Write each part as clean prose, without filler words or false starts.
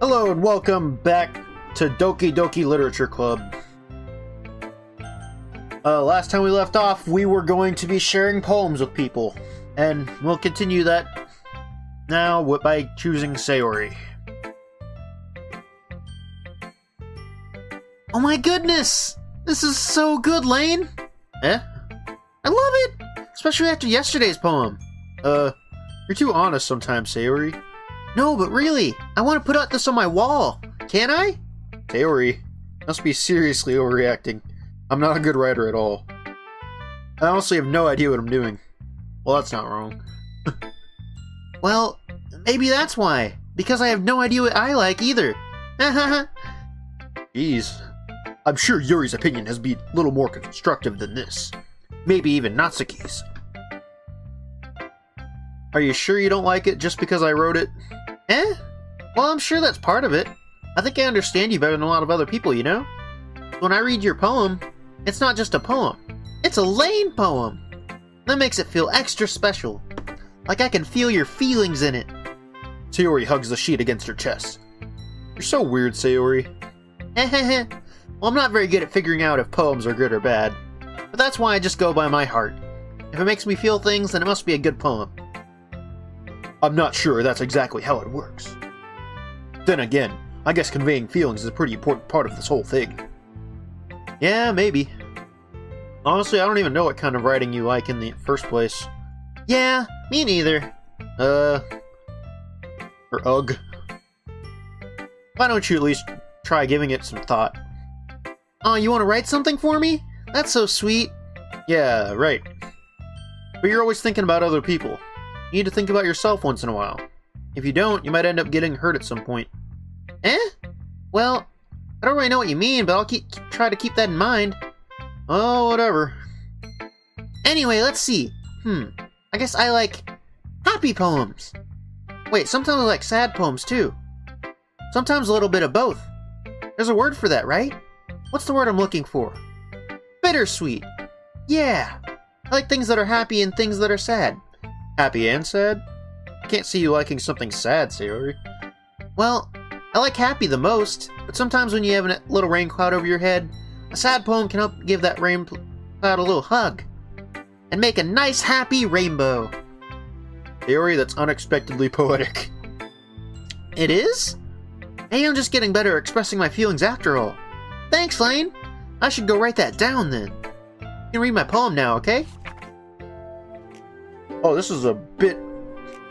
Hello and welcome back to Doki Doki Literature Club. Last time we left off, we were going to be sharing poems with people, and we'll continue that now by choosing Sayori. Oh my goodness! This is so good, Lane! Eh? I love it! Especially after yesterday's poem. You're too honest sometimes, Sayori. No, but really, I want to put this on my wall. Can I? Sayori, must be seriously overreacting. I'm not a good writer at all. I honestly have no idea what I'm doing. Well, that's not wrong. Well, maybe that's why. Because I have no idea what I like either. Jeez. I'm sure Yuri's opinion has been a little more constructive than this. Maybe even Natsuki's. Are you sure you don't like it just because I wrote it? Eh? Well, I'm sure that's part of it. I think I understand you better than a lot of other people, you know? When I read your poem, it's not just a poem. It's a Lane poem! That makes it feel extra special. Like I can feel your feelings in it. Sayori hugs the sheet against her chest. You're so weird, Sayori. Well, I'm not very good at figuring out if poems are good or bad. But that's why I just go by my heart. If it makes me feel things, then it must be a good poem. I'm not sure that's exactly how it works. Then again, I guess conveying feelings is a pretty important part of this whole thing. Yeah, maybe. Honestly, I don't even know what kind of writing you like in the first place. Yeah, me neither. Or ugh. Why don't you at least try giving it some thought? Oh, you want to write something for me? That's so sweet. Yeah, right. But you're always thinking about other people. You need to think about yourself once in a while. If you don't, you might end up getting hurt at some point. Eh? Well, I don't really know what you mean, but I'll try to keep that in mind. Oh, whatever. Anyway, let's see. I guess I like happy poems. Wait, sometimes I like sad poems too. Sometimes a little bit of both. There's a word for that, right? What's the word I'm looking for? Bittersweet. Yeah. I like things that are happy and things that are sad. Happy and sad? I can't see you liking something sad, Sayori. Well, I like happy the most, but sometimes when you have a little rain cloud over your head, a sad poem can help give that rain cloud a little hug, and make a nice happy rainbow. Sayori, that's unexpectedly poetic. It is? Hey, I'm just getting better at expressing my feelings after all. Thanks, Lane. I should go write that down then. You can read my poem now, okay? Oh, this is a bit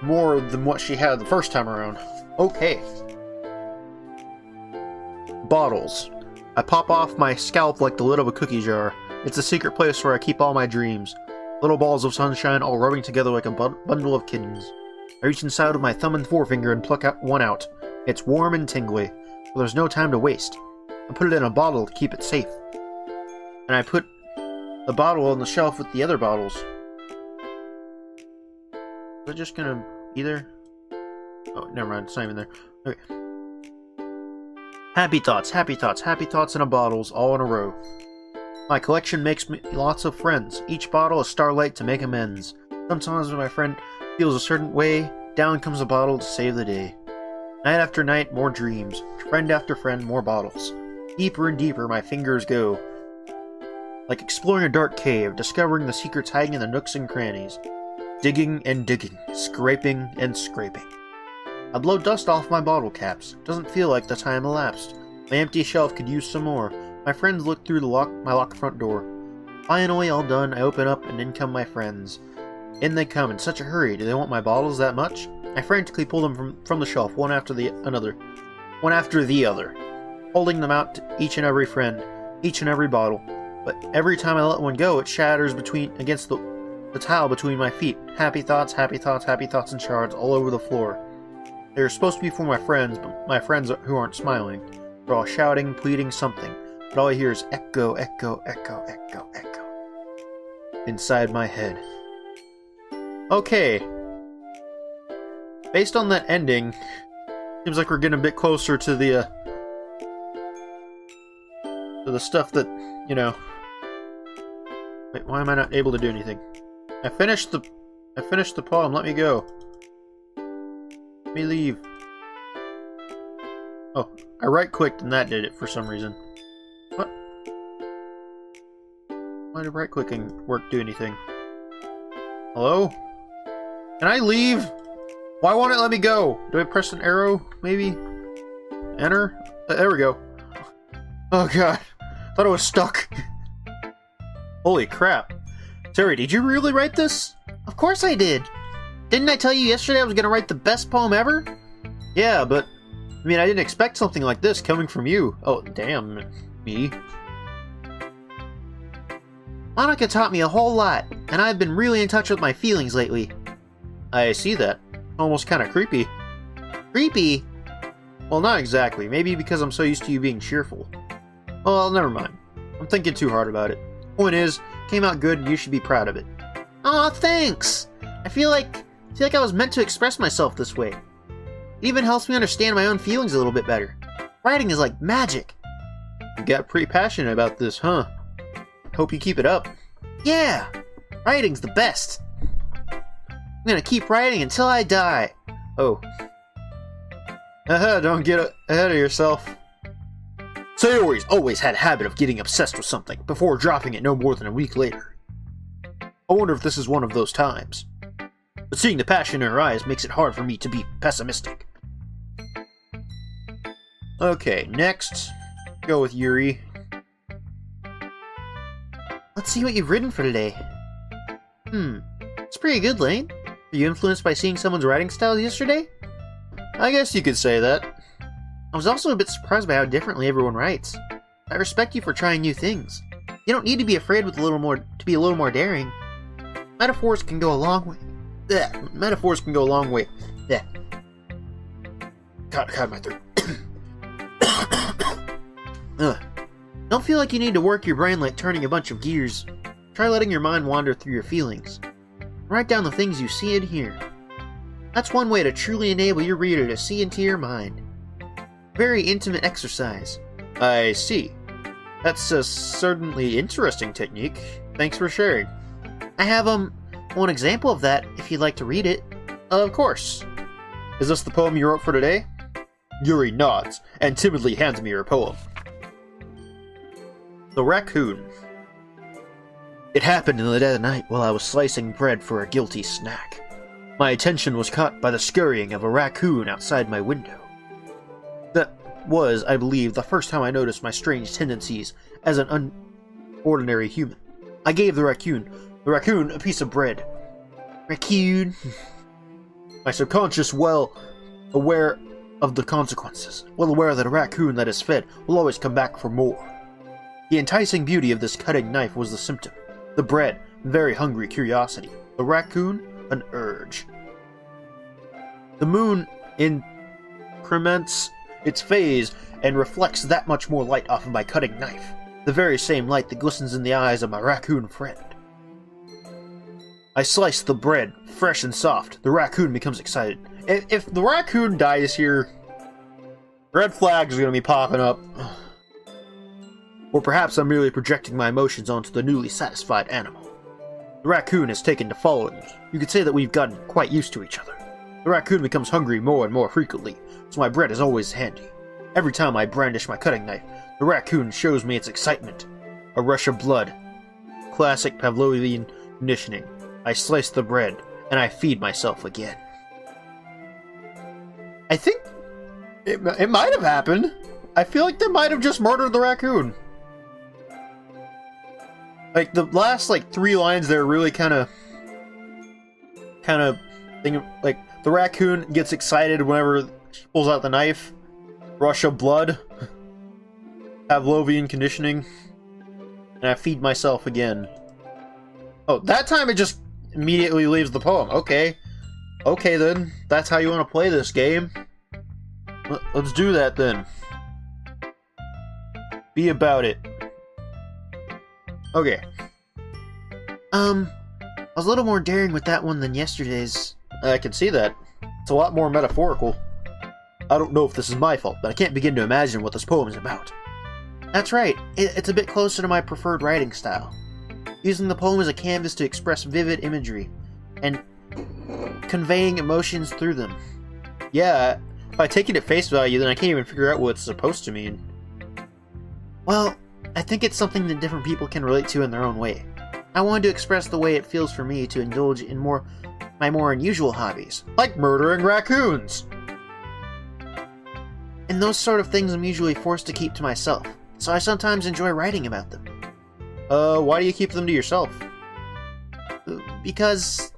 more than what she had the first time around. Okay. Bottles. I pop off my scalp like the lid of a cookie jar. It's a secret place where I keep all my dreams. Little balls of sunshine all rubbing together like a bundle of kittens. I reach inside with my thumb and forefinger and pluck one out. It's warm and tingly, but there's no time to waste. I put it in a bottle to keep it safe. And I put the bottle on the shelf with the other bottles. Is it just gonna be there? Oh, never mind, it's not even there. Okay. Happy thoughts, happy thoughts, happy thoughts in a bottles, all in a row. My collection makes me lots of friends. Each bottle a starlight to make amends. Sometimes when my friend feels a certain way, down comes a bottle to save the day. Night after night, more dreams. Friend after friend, more bottles. Deeper and deeper my fingers go. Like exploring a dark cave, discovering the secrets hiding in the nooks and crannies. Digging and digging, scraping and scraping. I blow dust off my bottle caps. Doesn't feel like the time elapsed. My empty shelf could use some more. My friends look through my locked front door. Finally, all done, I open up and in come my friends. In they come in such a hurry. Do they want my bottles that much? I frantically pull them from the shelf, one after the other, holding them out to each and every friend, each and every bottle. But every time I let one go, it shatters against the tile between my feet. Happy thoughts, happy thoughts, happy thoughts in shards all over the floor. They are supposed to be for my friends, but my friends who aren't smiling. They're all shouting, pleading something, but all I hear is echo, echo, echo, echo, echo. Inside my head. Okay. Based on that ending, seems like we're getting a bit closer to the stuff that, you know. Wait, why am I not able to do anything? I finished the poem. Let me go. Let me leave. Oh, I right-clicked and that did it for some reason. What? Why did right-clicking do anything? Hello? Can I leave? Why won't it let me go? Do I press an arrow, maybe? Enter? There we go. Oh god. Thought I was stuck. Holy crap. Terry, did you really write this? Of course I did. Didn't I tell you yesterday I was gonna write the best poem ever? Yeah, but... I mean, I didn't expect something like this coming from you. Oh, damn. Me. Monica taught me a whole lot, and I've been really in touch with my feelings lately. I see that. Almost kind of creepy. Creepy? Well, not exactly. Maybe because I'm so used to you being cheerful. Well, never mind. I'm thinking too hard about it. Point is, came out good and you should be proud of it. Aw, thanks! I feel like I was meant to express myself this way. It even helps me understand my own feelings a little bit better. Writing is like magic. You got pretty passionate about this, huh? Hope you keep it up. Yeah! Writing's the best! I'm gonna keep writing until I die. Oh. Don't get ahead of yourself. Sayori's always had a habit of getting obsessed with something before dropping it no more than a week later. I wonder if this is one of those times. But seeing the passion in her eyes makes it hard for me to be pessimistic. Okay, next, go with Yuri. Let's see what you've written for today. It's pretty good, Lane. Were you influenced by seeing someone's writing style yesterday? I guess you could say that. I was also a bit surprised by how differently everyone writes. I respect you for trying new things. You don't need to be afraid to be a little more daring. Metaphors can go a long way. Metaphors can go a long way. Caught my throat. Don't feel like you need to work your brain like turning a bunch of gears. Try letting your mind wander through your feelings. Write down the things you see and hear. That's one way to truly enable your reader to see into your mind. Very intimate exercise. I see. That's a certainly interesting technique. Thanks for sharing. I have, one example of that, if you'd like to read it. Of course. Is this the poem you wrote for today? Yuri nods, and timidly hands me her poem. The Raccoon. It happened in the dead of night while I was slicing bread for a guilty snack. My attention was caught by the scurrying of a raccoon outside my window. That was, I believe, the first time I noticed my strange tendencies as an unordinary human. I gave the raccoon a piece of bread. Raccoon. My subconscious, well aware of the consequences, well aware that a raccoon that is fed will always come back for more. The enticing beauty of this cutting knife was the symptom. The bread, very hungry curiosity. The raccoon, an urge. The moon increments its phase and reflects that much more light off of my cutting knife. The very same light that glistens in the eyes of my raccoon friend. I slice the bread, fresh and soft. The raccoon becomes excited. If the raccoon dies here, red flags are going to be popping up. Or perhaps I'm merely projecting my emotions onto the newly satisfied animal. The raccoon has taken to following me. You could say that we've gotten quite used to each other. The raccoon becomes hungry more and more frequently, so my bread is always handy. Every time I brandish my cutting knife, the raccoon shows me its excitement. A rush of blood. Classic Pavlovian conditioning. I slice the bread, and I feed myself again. I think it might have happened. I feel like they might have just murdered the raccoon. Like, the last, 3 lines there really kind of thing, like, the raccoon gets excited whenever she pulls out the knife. Rush of blood. Pavlovian conditioning. And I feed myself again. Oh, that time it just immediately leaves the poem. Okay. Okay, then. That's how you want to play this game. Let's do that, then. Be about it. Okay. I was a little more daring with that one than yesterday's. I can see that. It's a lot more metaphorical. I don't know if this is my fault, but I can't begin to imagine what this poem is about. That's right. It's a bit closer to my preferred writing style. Using the poem as a canvas to express vivid imagery, and conveying emotions through them. Yeah, If I take it at face value, then I can't even figure out what it's supposed to mean. Well, I think it's something that different people can relate to in their own way. I wanted to express the way it feels for me to indulge in my more unusual hobbies. Like murdering raccoons! And those sort of things I'm usually forced to keep to myself, so I sometimes enjoy writing about them. Why do you keep them to yourself? Because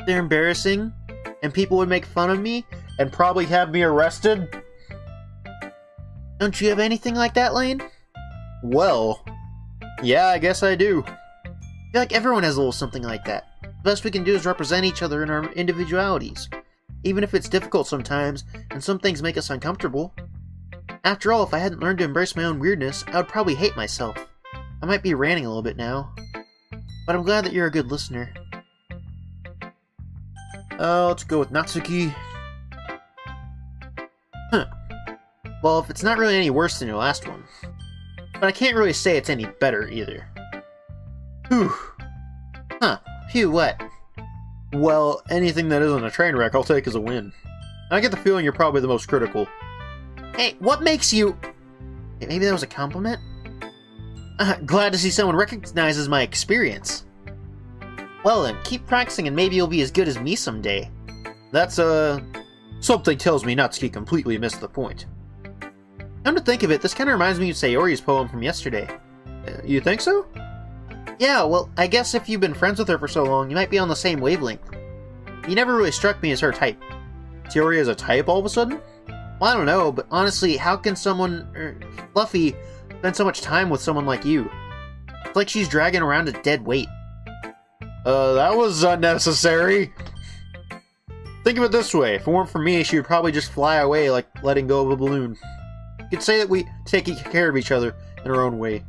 they're embarrassing, and people would make fun of me, and probably have me arrested. Don't you have anything like that, Lane? Well, yeah, I guess I do. I feel like everyone has a little something like that. The best we can do is represent each other in our individualities, even if it's difficult sometimes, and some things make us uncomfortable. After all, if I hadn't learned to embrace my own weirdness, I would probably hate myself. I might be ranting a little bit now, but I'm glad that you're a good listener. Let's go with Natsuki. Huh. Well, if it's not really any worse than your last one. But I can't really say it's any better, either. Whew. Huh. Phew, what? Well, anything that isn't a train wreck I'll take as a win. I get the feeling you're probably the most critical. Hey, what makes you... Maybe that was a compliment? Glad to see someone recognizes my experience. Well then, keep practicing and maybe you'll be as good as me someday. That's, something tells me Natsuki completely missed the point. Come to think of it, this kinda reminds me of Sayori's poem from yesterday. You think so? Yeah, well, I guess if you've been friends with her for so long, you might be on the same wavelength. You never really struck me as her type. Sayori is a type all of a sudden? Well, I don't know, but honestly, how can someone, Fluffy, spend so much time with someone like you? It's like she's dragging around a dead weight. That was unnecessary. Think of it this way, if it weren't for me, she would probably just fly away like letting go of a balloon. You could say that we take care of each other in our own way.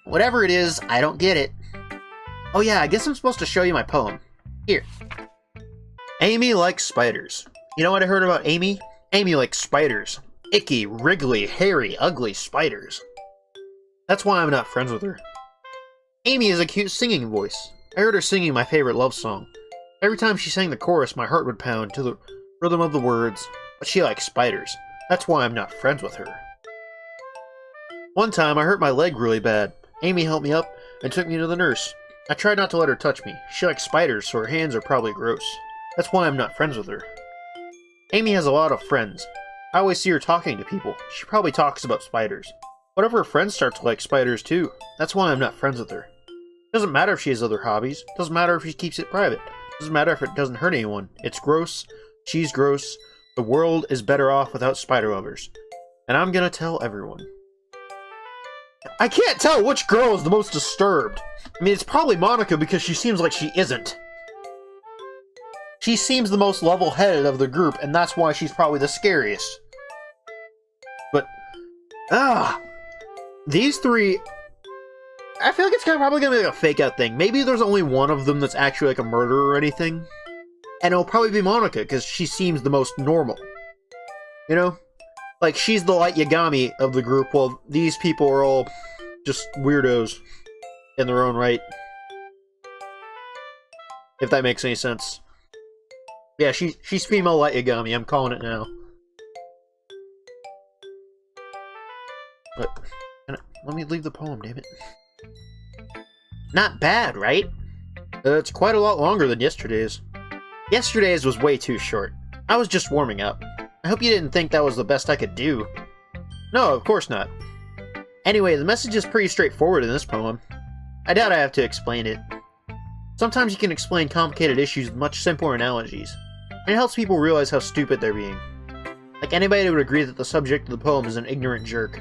Whatever it is, I don't get it. Oh yeah, I guess I'm supposed to show you my poem. Here. Amy likes spiders. You know what I heard about Amy? Amy likes spiders. Icky, wriggly, hairy, ugly spiders. That's why I'm not friends with her. Amy has a cute singing voice. I heard her singing my favorite love song. Every time she sang the chorus, my heart would pound to the rhythm of the words. But she likes spiders. That's why I'm not friends with her. One time, I hurt my leg really bad. Amy helped me up and took me to the nurse. I tried not to let her touch me. She likes spiders, so her hands are probably gross. That's why I'm not friends with her. Amy has a lot of friends. I always see her talking to people. She probably talks about spiders. What if her friends start to like spiders too? That's why I'm not friends with her. Doesn't matter if she has other hobbies. Doesn't matter if she keeps it private. Doesn't matter if it doesn't hurt anyone. It's gross. She's gross. The world is better off without spider lovers. And I'm gonna tell everyone. I can't tell which girl is the most disturbed. I mean, it's probably Monica because she seems like she isn't. She seems the most level-headed of the group, and that's why she's probably the scariest. But, these three... I feel like it's probably gonna be like a fake-out thing. Maybe there's only one of them that's actually like a murderer or anything. And it'll probably be Monica, because she seems the most normal. You know? Like, she's the light Yagami of the group, while these people are all just weirdos in their own right. If that makes any sense. Yeah, she's female light Yagami, I'm calling it now. But, let me leave the poem, damn it. Not bad, right? It's quite a lot longer than yesterday's. Yesterday's was way too short. I was just warming up. I hope you didn't think that was the best I could do. No, of course not. Anyway, the message is pretty straightforward in this poem. I doubt I have to explain it. Sometimes you can explain complicated issues with much simpler analogies, and it helps people realize how stupid they're being. Like anybody would agree that the subject of the poem is an ignorant jerk.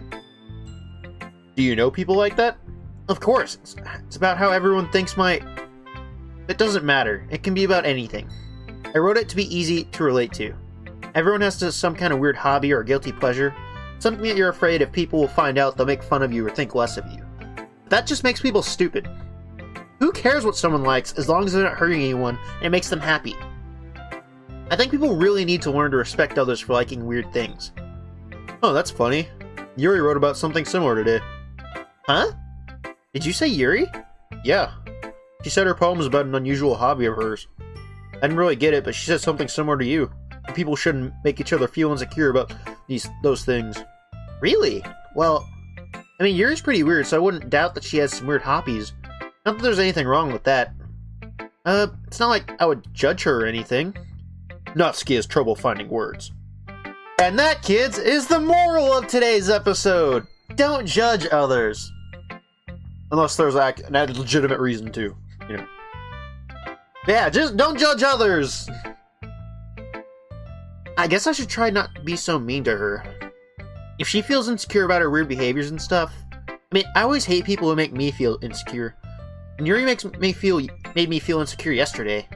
Do you know people like that? Of course, it's about how everyone thinks It doesn't matter, it can be about anything. I wrote it to be easy to relate to. Everyone has some kind of weird hobby or guilty pleasure, something that you're afraid if people will find out they'll make fun of you or think less of you. That just makes people stupid. Who cares what someone likes as long as they're not hurting anyone and it makes them happy? I think people really need to learn to respect others for liking weird things. Oh, that's funny. Yuri wrote about something similar today. Huh? Did you say Yuri? Yeah. She said her poem was about an unusual hobby of hers. I didn't really get it, but she said something similar to you. People shouldn't make each other feel insecure about those things. Really? Well, I mean, Yuri's pretty weird, so I wouldn't doubt that she has some weird hobbies. Not that there's anything wrong with that. It's not like I would judge her or anything. Natsuki has trouble finding words. And that, kids, is the moral of today's episode. Don't judge others. Unless there's a legitimate reason to, you know. Yeah, just don't judge others. I guess I should try not to be so mean to her. If she feels insecure about her weird behaviors and stuff, I mean, I always hate people who make me feel insecure. And Yuri made me feel insecure yesterday.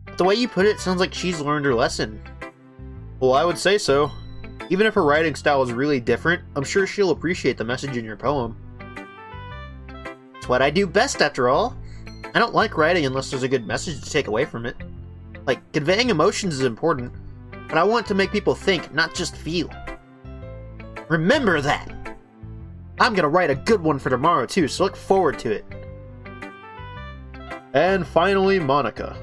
But the way you put it sounds like she's learned her lesson. Well, I would say so. Even if her writing style is really different, I'm sure she'll appreciate the message in your poem. It's what I do best, after all. I don't like writing unless there's a good message to take away from it. Like, conveying emotions is important, but I want to make people think, not just feel. Remember that! I'm gonna write a good one for tomorrow too, so look forward to it. And finally, Monica.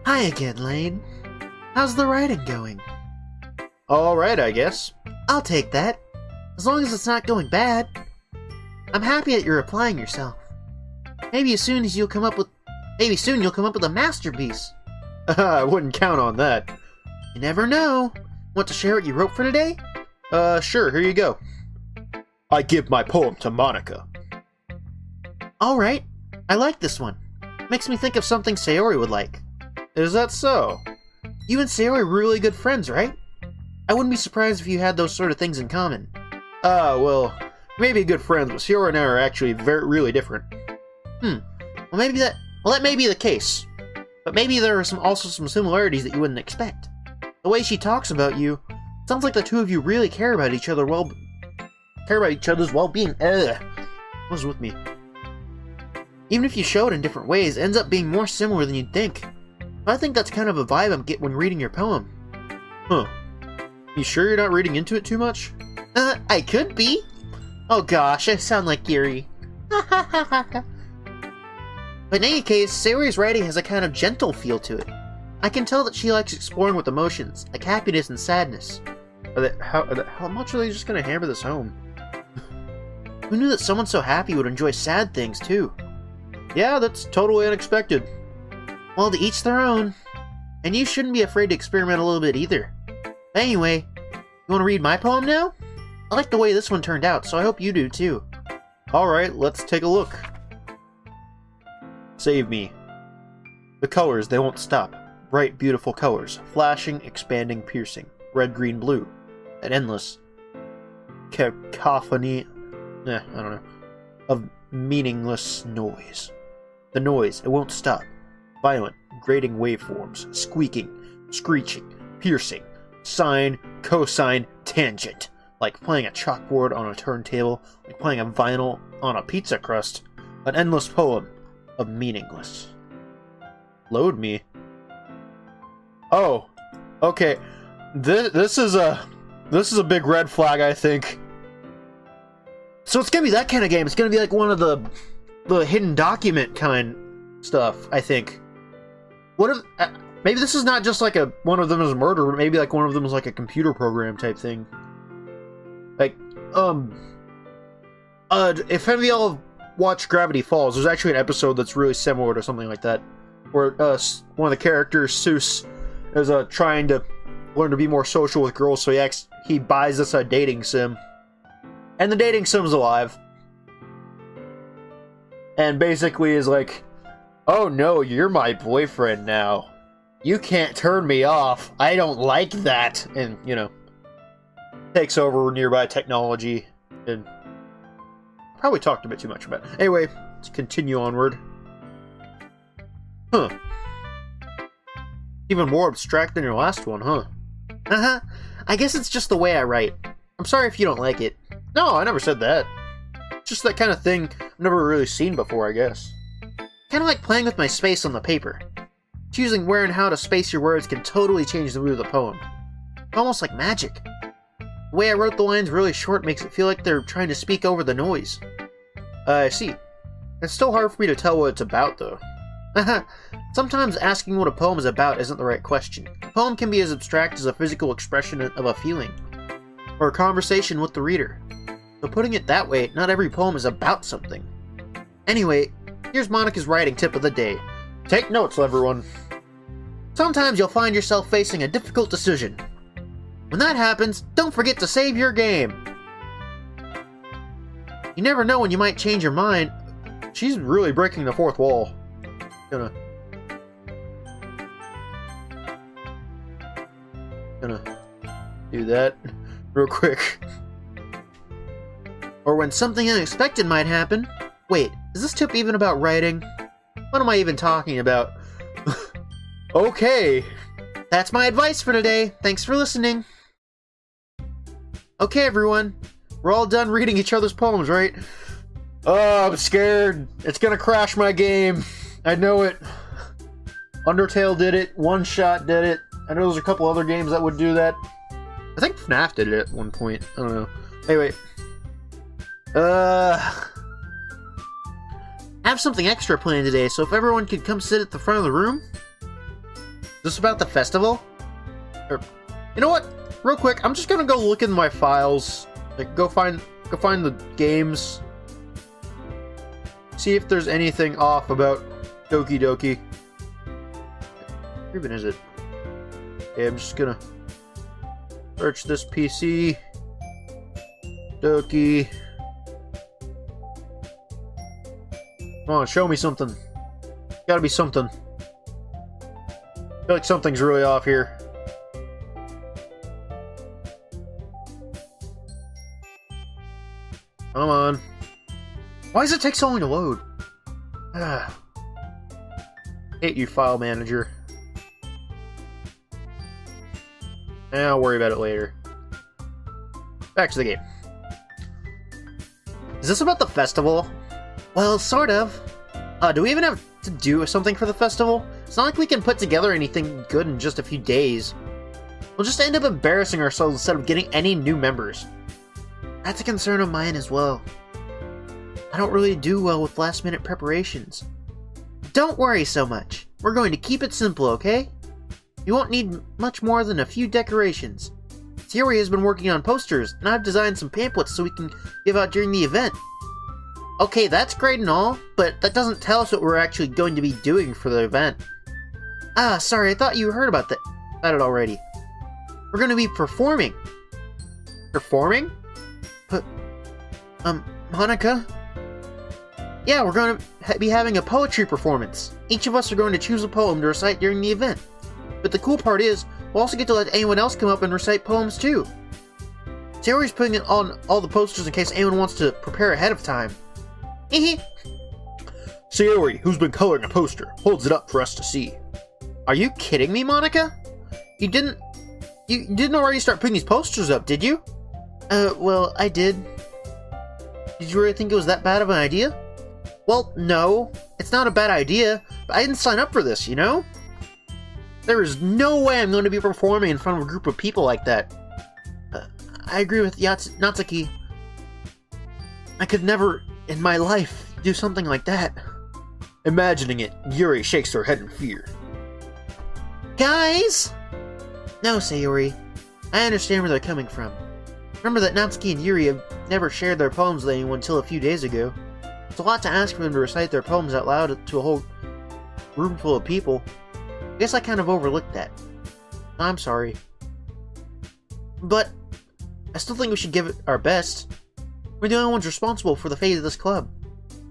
Hi again, Lane. How's the writing going? Alright, I guess. I'll take that. As long as it's not going bad. I'm happy that you're applying yourself. Maybe soon you'll come up with a masterpiece. I wouldn't count on that. You never know. Want to share what you wrote for today? Sure, here you go. I give my poem to Monica. Alright, I like this one. Makes me think of something Sayori would like. Is that so? You and Sayori are really good friends, right? I wouldn't be surprised if you had those sort of things in common. Well, maybe good friends, but Sayori and I are actually really different. Well, that may be the case. But maybe there are also some similarities that you wouldn't expect. The way she talks about you, sounds like the two of you really care about each other's well-being. What's with me? Even if you show it in different ways, it ends up being more similar than you'd think. I think that's kind of a vibe I'm getting when reading your poem. Huh. You sure you're not reading into it too much? I could be. Oh gosh, I sound like Yuri. But in any case, Sayori's writing has a kind of gentle feel to it. I can tell that she likes exploring with emotions, like happiness and sadness. How much are they just gonna hammer this home? Who knew that someone so happy would enjoy sad things, too? Yeah, that's totally unexpected. Well, to each their own. And you shouldn't be afraid to experiment a little bit either. Anyway, you want to read my poem now? I like the way this one turned out, so I hope you do, too. Alright, let's take a look. Save me. The colors, they won't stop. Bright, beautiful colors. Flashing, expanding, piercing. Red, green, blue. An endless cacophony, I don't know, of meaningless noise. The noise, it won't stop. Violent, grating waveforms. Squeaking, screeching, piercing. Sine, cosine, tangent. Like playing a chalkboard on a turntable. Like playing a vinyl on a pizza crust. An endless poem of meaningless. Load me. Oh, okay. This is a big red flag, I think. So it's gonna be that kind of game. It's gonna be like one of the hidden document kind stuff, I think. What if maybe this is not just like one of them is murder, but maybe like one of them is like a computer program type thing. Like if any of y'all have watched Gravity Falls, there's actually an episode that's really similar to something like that, where one of the characters, Seuss, is trying to learn to be more social with girls, so he buys this dating sim. And the dating sim's alive. And basically is like, oh no, you're my boyfriend now. You can't turn me off. I don't like that. And, you know, takes over nearby technology. And probably talked a bit too much about it. Anyway, let's continue onward. Huh. Even more abstract than your last one, huh? I guess it's just the way I write. I'm sorry if you don't like it. No, I never said that. It's just that kind of thing I've never really seen before, I guess. Kind of like playing with my space on the paper. Choosing where and how to space your words can totally change the mood of the poem. Almost like magic. The way I wrote the lines really short makes it feel like they're trying to speak over the noise. I see. It's still hard for me to tell what it's about, though. Sometimes asking what a poem is about isn't the right question. A poem can be as abstract as a physical expression of a feeling, or a conversation with the reader. So putting it that way, not every poem is about something. Anyway, here's Monica's writing tip of the day. Take notes, everyone. Sometimes you'll find yourself facing a difficult decision. When that happens, don't forget to save your game. You never know when you might change your mind. She's really breaking the fourth wall. Gonna do that real quick. Or when something unexpected might happen. Wait, is this tip even about writing? What am I even talking about? Okay, that's my advice for today. Thanks for listening. Okay, everyone. We're all done reading each other's poems, right? Oh, I'm scared. It's gonna crash my game. I know it. Undertale did it. One Shot did it. I know there's a couple other games that would do that. I think FNAF did it at one point. I don't know. Anyway. I have something extra planned today, so if everyone could come sit at the front of the room. Is this about the festival? Or, you know what? Real quick, I'm just gonna go look in my files. Like, go find the games. See if there's anything off about Doki Doki. Where even is it? Okay, I'm just gonna search this PC. Doki. Come on, show me something. Gotta be something. I feel like something's really off here. Come on. Why does it take so long to load? Hate you, file manager. I'll worry about it later. Back to the game. Is this about the festival? Well, sort of. Do we even have to do something for the festival? It's not like we can put together anything good in just a few days. We'll just end up embarrassing ourselves instead of getting any new members. That's a concern of mine as well. I don't really do well with last-minute preparations. Don't worry so much. We're going to keep it simple, okay? You won't need much more than a few decorations. Theory has been working on posters, and I've designed some pamphlets so we can give out during the event. Okay, that's great and all, but that doesn't tell us what we're actually going to be doing for the event. Ah, sorry, I thought you heard about it already. We're going to be performing. Performing? Monica? Yeah, we're going to be having a poetry performance. Each of us are going to choose a poem to recite during the event. But the cool part is, we'll also get to let anyone else come up and recite poems too. Sayori's putting it on all the posters in case anyone wants to prepare ahead of time. Sayori, who's been coloring a poster, holds it up for us to see. Are you kidding me, Monica? You didn't already start putting these posters up, did you? Well, I did. Did you really think it was that bad of an idea? Well, no. It's not a bad idea, but I didn't sign up for this, you know? There is no way I'm going to be performing in front of a group of people like that. I agree with Natsuki. I could never, in my life, do something like that. Imagining it, Yuri shakes her head in fear. Guys! No, Sayori. I understand where they're coming from. Remember that Natsuki and Yuri have never shared their poems with anyone until a few days ago. It's a lot to ask for them to recite their poems out loud to a whole room full of people. I guess I kind of overlooked that. I'm sorry. But I still think we should give it our best. We're the only ones responsible for the fate of this club.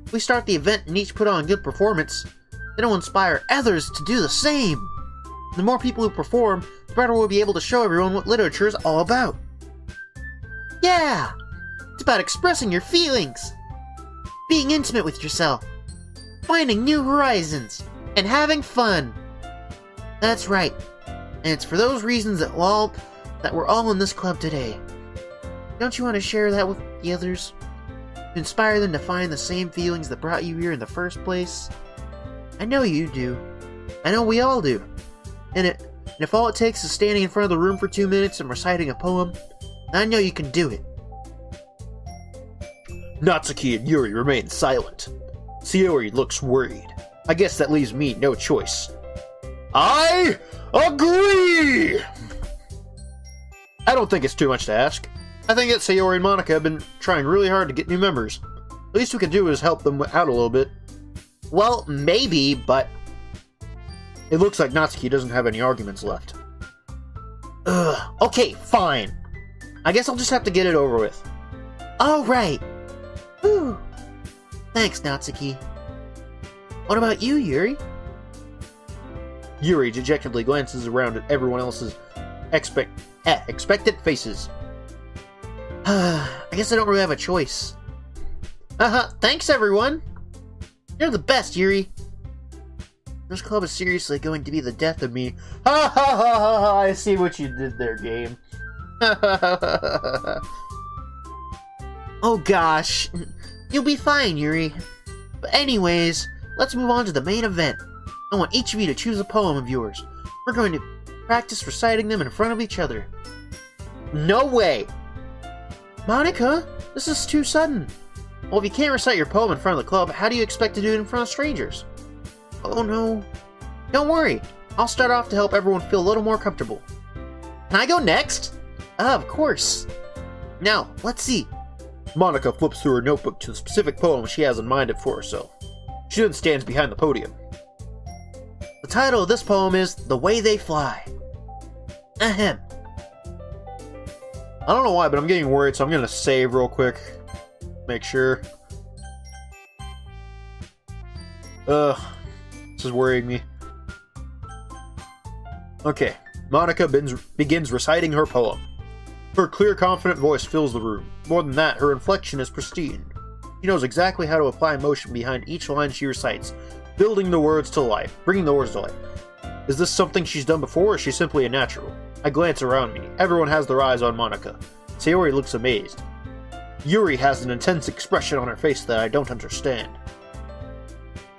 If we start the event and each put on a good performance, it'll inspire others to do the same. The more people who perform, the better we'll be able to show everyone what literature is all about. Yeah! It's about expressing your feelings, being intimate with yourself, finding new horizons, and having fun. That's right. And it's for those reasons that we're all in this club today. Don't you want to share that with the others? To inspire them to find the same feelings that brought you here in the first place? I know you do. I know we all do. And if all it takes is standing in front of the room for 2 minutes and reciting a poem, I know you can do it. Natsuki and Yuri remain silent. Sayori looks worried. I guess that leaves me no choice. I agree! I don't think it's too much to ask. I think that Sayori and Monica have been trying really hard to get new members. The least we can do is help them out a little bit. Well, maybe, but it looks like Natsuki doesn't have any arguments left. Ugh, okay, fine. I guess I'll just have to get it over with. Alright. Whew. Thanks, Natsuki. What about you, Yuri? Yuri dejectedly glances around at everyone else's expectant faces. I guess I don't really have a choice. Thanks everyone! You're the best, Yuri! This club is seriously going to be the death of me. Ha ha ha ha ha! I see what you did there, game. Oh gosh. You'll be fine, Yuri. But anyways, let's move on to the main event. I want each of you to choose a poem of yours. We're going to practice reciting them in front of each other. No way! Monica, this is too sudden. Well, if you can't recite your poem in front of the club, how do you expect to do it in front of strangers? Oh no. Don't worry. I'll start off to help everyone feel a little more comfortable. Can I go next? Of course. Now, let's see. Monica flips through her notebook to the specific poem she has in mind for herself. She then stands behind the podium. The title of this poem is The Way They Fly. Ahem. I don't know why, but I'm getting worried, so I'm gonna save real quick. Make sure. This is worrying me. Okay, Monica begins reciting her poem. Her clear, confident voice fills the room. More than that, her inflection is pristine. She knows exactly how to apply emotion behind each line she recites, bringing the words to life. Is this something she's done before, or is she simply a natural? I glance around me. Everyone has their eyes on Monica. Sayori looks amazed. Yuri has an intense expression on her face that I don't understand.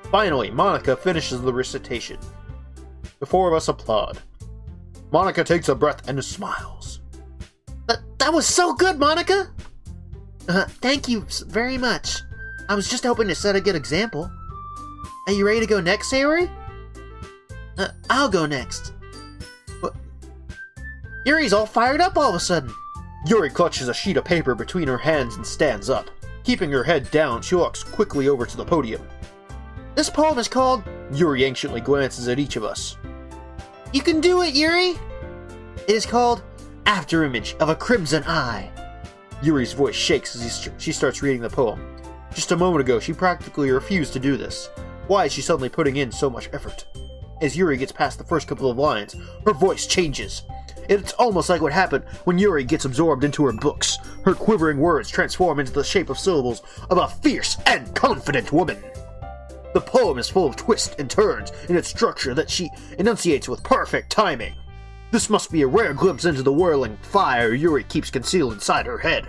Finally, Monica finishes the recitation. The four of us applaud. Monica takes a breath and smiles. That was so good, Monica! Thank you very much. I was just hoping to set a good example. Are you ready to go next, Sayori? I'll go next. What? Yuri's all fired up all of a sudden. Yuri clutches a sheet of paper between her hands and stands up. Keeping her head down, she walks quickly over to the podium. This poem is called... Yuri anxiously glances at each of us. You can do it, Yuri! It is called Afterimage of a Crimson Eye. Yuri's voice shakes as she starts reading the poem. Just a moment ago, she practically refused to do this. Why is she suddenly putting in so much effort? As Yuri gets past the first couple of lines, her voice changes. It's almost like what happened when Yuri gets absorbed into her books. Her quivering words transform into the shape of syllables of a fierce and confident woman. The poem is full of twists and turns in its structure that she enunciates with perfect timing. This must be a rare glimpse into the whirling fire Yuri keeps concealed inside her head.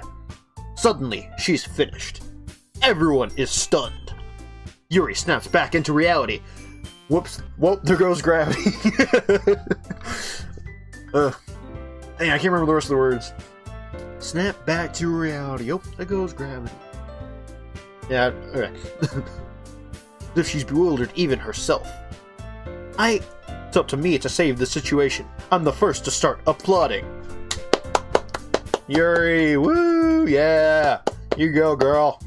Suddenly, she's finished. Everyone is stunned. Yuri snaps back into reality. Whoops. Well, there goes gravity. Dang, I can't remember the rest of the words. Snap back to reality. Oh, there goes gravity. Yeah, okay. As if she's bewildered even herself. It's up to me to save the situation. I'm the first to start applauding. Yuri, woo, yeah. You go, girl.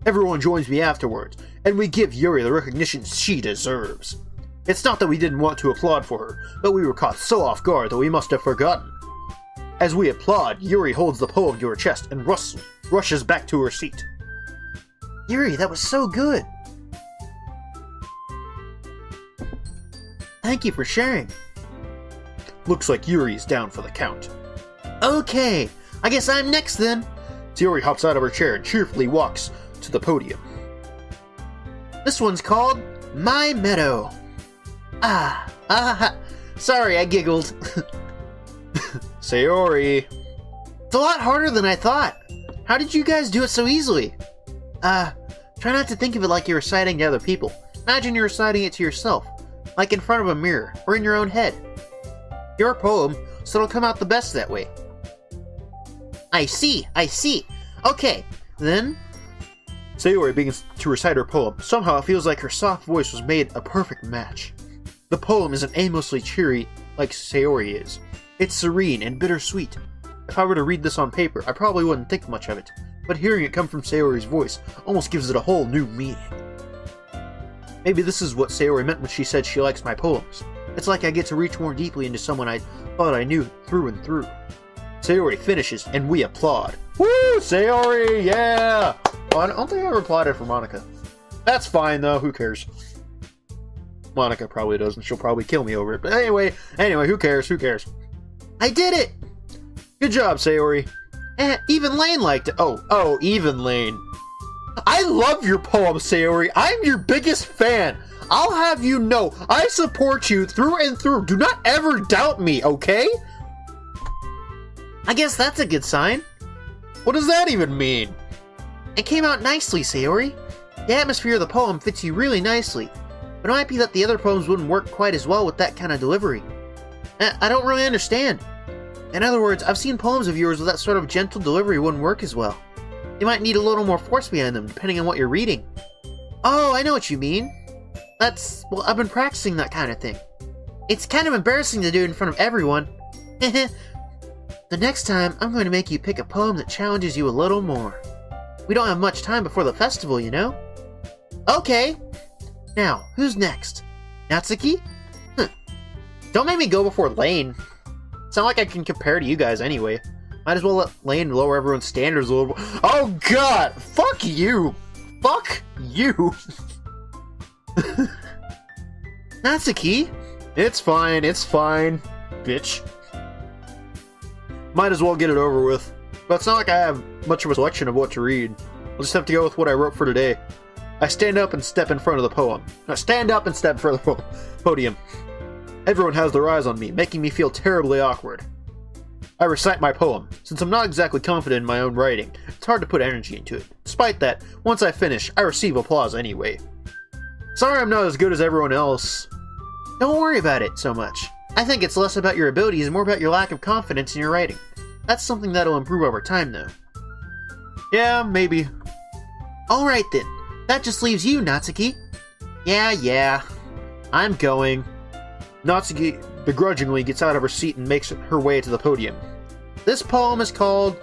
Everyone joins me afterwards, and we give Yuri the recognition she deserves. It's not that we didn't want to applaud for her, but we were caught so off guard that we must have forgotten. As we applaud, Yuri holds the poem to her chest and rushes back to her seat. Yuri, that was so good. Thank you for sharing. Looks like Yuri's down for the count. Okay, I guess I'm next then. Yuri hops out of her chair and cheerfully walks to the podium. This one's called My Meadow. Sorry, I giggled. Sayori. It's a lot harder than I thought. How did you guys do it so easily? Try not to think of it like you're reciting to other people. Imagine you're reciting it to yourself, like in front of a mirror, or in your own head. Your poem, so it'll come out the best that way. I see. Okay, then, Sayori begins to recite her poem. Somehow it feels like her soft voice was made a perfect match. The poem isn't aimlessly cheery like Sayori is. It's serene and bittersweet. If I were to read this on paper, I probably wouldn't think much of it, but hearing it come from Sayori's voice almost gives it a whole new meaning. Maybe this is what Sayori meant when she said she likes my poems. It's like I get to reach more deeply into someone I thought I knew through and through. Sayori finishes, and we applaud. Woo! Sayori! Yeah! Oh, I don't think I ever applauded for Monica. That's fine, though. Who cares? Monica probably doesn't. She'll probably kill me over it. But anyway, who cares? Who cares? I did it! Good job, Sayori. Even Lane liked it. Oh, even Lane. I love your poem, Sayori. I'm your biggest fan. I'll have you know, I support you through and through. Do not ever doubt me, okay? I guess that's a good sign. What does that even mean? It came out nicely, Sayori. The atmosphere of the poem fits you really nicely. But it might be that the other poems wouldn't work quite as well with that kind of delivery. I don't really understand. In other words, I've seen poems of yours with that sort of gentle delivery wouldn't work as well. You might need a little more force behind them, depending on what you're reading. Oh, I know what you mean. Well, I've been practicing that kind of thing. It's kind of embarrassing to do it in front of everyone. The next time, I'm going to make you pick a poem that challenges you a little more. We don't have much time before the festival, you know? Okay. Now, who's next? Natsuki? Don't make me go before Lane. It's not like I can compare to you guys anyway. Might as well let Lane lower everyone's standards a little bit. Oh god! Fuck you! Fuck you! Natsuki? It's fine, bitch. Might as well get it over with. But it's not like I have much of a selection of what to read. I'll just have to go with what I wrote for today. I stand up and step in front of the poem. No, stand up and step in front of the podium. Everyone has their eyes on me, making me feel terribly awkward. I recite my poem. Since I'm not exactly confident in my own writing, it's hard to put energy into it. Despite that, once I finish, I receive applause anyway. Sorry I'm not as good as everyone else. Don't worry about it so much. I think it's less about your abilities and more about your lack of confidence in your writing. That's something that'll improve over time, though. Yeah, maybe. Alright then. That just leaves you, Natsuki. Yeah. I'm going. Natsuki begrudgingly gets out of her seat and makes her way to the podium. This poem is called...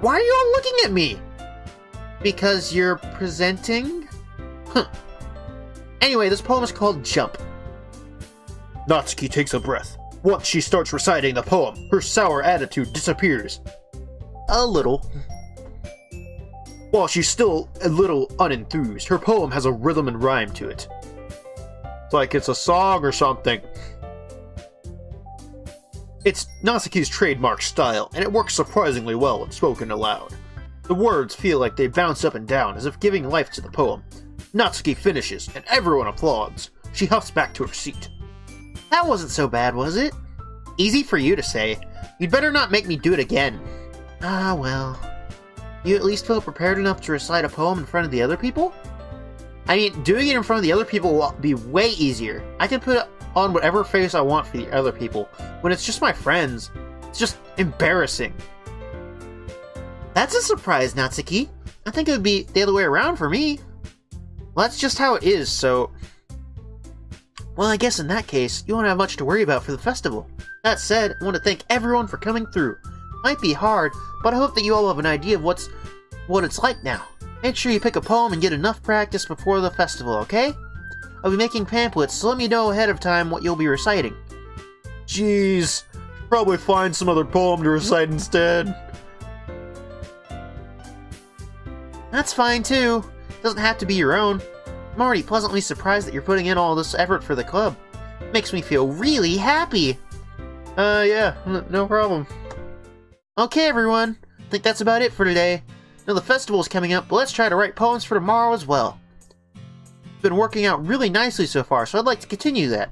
Why are you all looking at me? Because you're presenting? Anyway, this poem is called Jump. Natsuki takes a breath. Once she starts reciting the poem, her sour attitude disappears. A little. While she's still a little unenthused, her poem has a rhythm and rhyme to it. It's like it's a song or something. It's Natsuki's trademark style, and it works surprisingly well when spoken aloud. The words feel like they bounce up and down, as if giving life to the poem. Natsuki finishes, and everyone applauds. She huffs back to her seat. That wasn't so bad, was it? Easy for you to say. You'd better not make me do it again. Ah, well. You at least feel prepared enough to recite a poem in front of the other people? I mean, doing it in front of the other people will be way easier. I can put on whatever face I want for the other people. When it's just my friends, it's just embarrassing. That's a surprise, Natsuki. I think it would be the other way around for me. Well, that's just how it is, so... Well, I guess in that case, you won't have much to worry about for the festival. That said, I want to thank everyone for coming through. Might be hard, but I hope that you all have an idea of what it's like now. Make sure you pick a poem and get enough practice before the festival, okay? I'll be making pamphlets, so let me know ahead of time what you'll be reciting. Jeez, probably find some other poem to recite instead. That's fine too. Doesn't have to be your own. I'm already pleasantly surprised that you're putting in all this effort for the club. It makes me feel really happy. Yeah, no problem. Okay, everyone. I think that's about it for today. Now the festival's coming up, but let's try to write poems for tomorrow as well. It's been working out really nicely so far, so I'd like to continue that.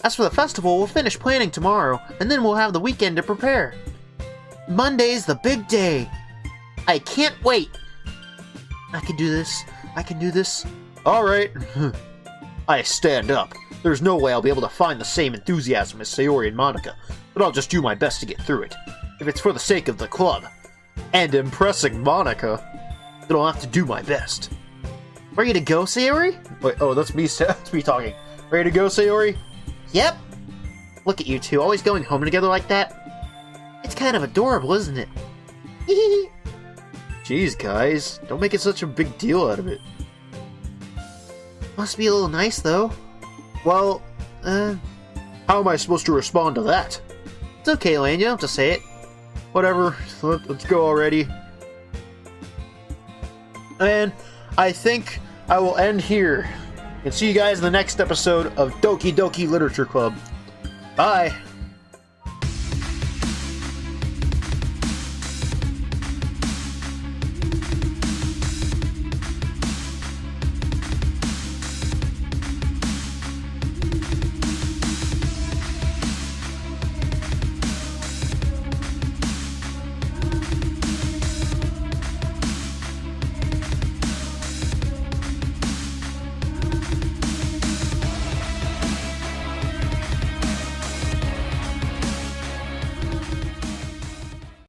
As for the festival, we'll finish planning tomorrow, and then we'll have the weekend to prepare. Monday's the big day. I can't wait. I can do this. I can do this. Alright. I stand up. There's no way I'll be able to find the same enthusiasm as Sayori and Monica, but I'll just do my best to get through it. If it's for the sake of the club. And impressing Monica. then I'll have to do my best. Ready to go, Sayori? Wait, oh, that's me talking. Ready to go, Sayori? Yep. Look at you two, always going home together like that. It's kind of adorable, isn't it? Jeez, guys, don't make it such a big deal out of it. Must be a little nice, though. Well, how am I supposed to respond to that? It's okay, Lane, you don't have to say it. Whatever, let's go already. And I think I will end here. And see you guys in the next episode of Doki Doki Literature Club. Bye!